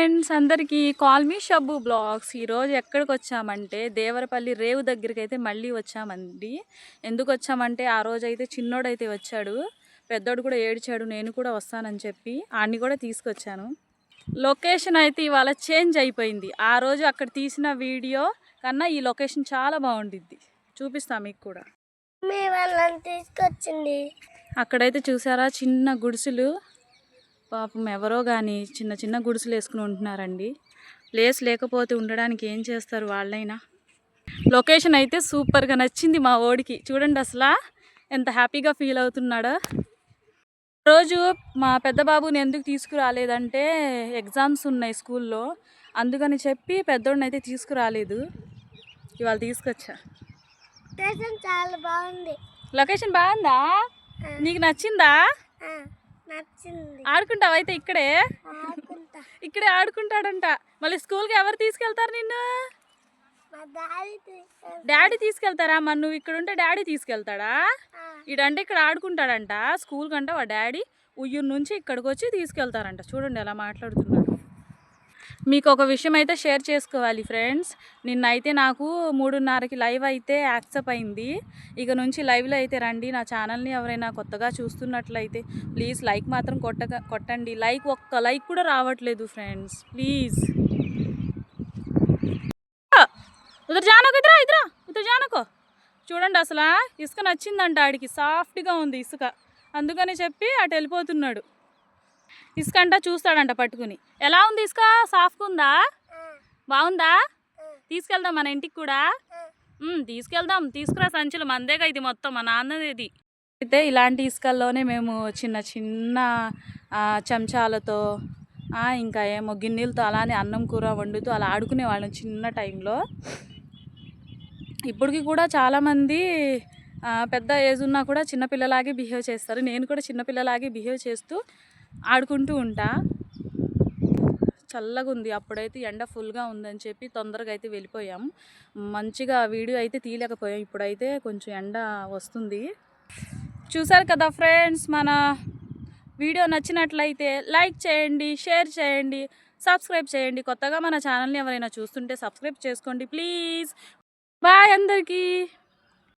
Friends అందరికీ call me Shabbu blogs. ఈరోజు ఎక్కడికి వచ్చామంటే దేవరపల్లి రేవు దగ్గరికి అయితే మళ్ళీ వచ్చామండి. ఎందుకు వచ్చామంటే ఆ రోజు అయితే చిన్నోడైతే వచ్చాడు, పెద్దోడు కూడా ఏడ్చాడు, నేను కూడా వస్తానని చెప్పి ఆడిని కూడా తీసుకొచ్చాను. లొకేషన్ అయితే ఇవాళ చేంజ్ అయిపోయింది. ఆ రోజు అక్కడ తీసిన వీడియో కన్నా ఈ లొకేషన్ చాలా బాగుండిద్ది, చూపిస్తా మీకు కూడా. తీసుకొచ్చింది అక్కడైతే చూసారా చిన్న గుడిసెలు, పాపం ఎవరో కానీ చిన్న చిన్న గుడిసెలు వేసుకుని ఉంటున్నారండి. ప్లేస్ లేకపోతే ఉండడానికి ఏం చేస్తారు వాళ్ళైనా. లొకేషన్ అయితే సూపర్గా నచ్చింది మా ఓడికి. చూడండి అసలు ఎంత హ్యాపీగా ఫీల్ అవుతున్నాడో. రోజు మా పెద్ద బాబుని ఎందుకు తీసుకురాలేదంటే ఎగ్జామ్స్ ఉన్నాయి స్కూల్లో, అందుకని చెప్పి పెద్దోడిని అయితే తీసుకురాలేదు. ఇవాళ తీసుకొచ్చా. చాలా బాగుంది. లొకేషన్ బాగుందా? నీకు నచ్చిందా? ఆడుకుంటావు అయితే ఇక్కడే ఆడుకుంటాడంట. మళ్ళీ స్కూల్కి ఎవరు తీసుకెళ్తారు నిన్ను? డాడీ తీసుకెళ్తారా? మరి నువ్వు ఇక్కడ ఉంటే డాడీ తీసుకెళ్తాడా? ఇడంటే ఇక్కడ ఆడుకుంటాడంట, స్కూల్ కంటే వాడు డాడీ ఉయ్యూరు నుంచి ఇక్కడికి వచ్చి తీసుకెళ్తారంట. చూడండి ఎలా మాట్లాడుతున్నాడు. మీకు ఒక విషయం అయితే షేర్ చేసుకోవాలి ఫ్రెండ్స్. నిన్నైతే నాకు 3:30కి లైవ్ అయితే యాక్సెప్ట్ అయింది. ఇక నుంచి లైవ్లో అయితే రండి. నా ఛానల్ని ఎవరైనా కొత్తగా చూస్తున్నట్లయితే ప్లీజ్ లైక్ మాత్రం కొట్టండి. ఒక్క లైక్ కూడా రావట్లేదు ఫ్రెండ్స్, ప్లీజ్. ఉదర్ జానకో ఉదర్ జానకో. చూడండి అసలు ఇసుక నచ్చిందంట ఆడికి, సాఫ్ట్గా ఉంది ఇసుక, అందుకని చెప్పి అటు వెళ్ళిపోతున్నాడు. ఇసుక అంట చూస్తాడంట పట్టుకుని. ఎలా ఉంది ఇసుక? సాఫ్ట్గా ఉందా? బాగుందా? తీసుకెళ్దాం మన ఇంటికి కూడా. తీసుకెళ్దాం. తీసుకురా సంచులు, మందేగా ఇది మొత్తం మా నాన్నది. అయితే ఇలాంటి ఇసుకల్లోనే మేము చిన్న చిన్న చెంచాలతో ఇంకా ఏమో గిన్నెలతో అలానే అన్నం కూర వండుతూ అలా ఆడుకునే వాళ్ళం చిన్న టైంలో. ఇప్పటికి కూడా చాలామంది పెద్ద ఏజ్ ఉన్నా కూడా చిన్నపిల్లలాగే బిహేవ్ చేస్తారు. నేను కూడా చిన్నపిల్లలాగే బిహేవ్ చేస్తూ ఆడుకుంటూ ఉంటా. చల్లగా ఉంది. అప్పుడైతే ఎండ ఫుల్గా ఉందని చెప్పి తొందరగా అయితే వెళ్ళిపోయాం. మంచిగా వీడియో అయితే తీయలేకపోయాం. ఇప్పుడైతే కొంచెం ఎండ వస్తుంది. చూసారు కదా ఫ్రెండ్స్, మన వీడియో నచ్చినట్లయితే లైక్ చేయండి, షేర్ చేయండి, సబ్స్క్రైబ్ చేయండి. కొత్తగా మన ఛానల్ని ఎవరైనా చూస్తుంటే సబ్స్క్రైబ్ చేసుకోండి ప్లీజ్. బాయ్ అందరికీ.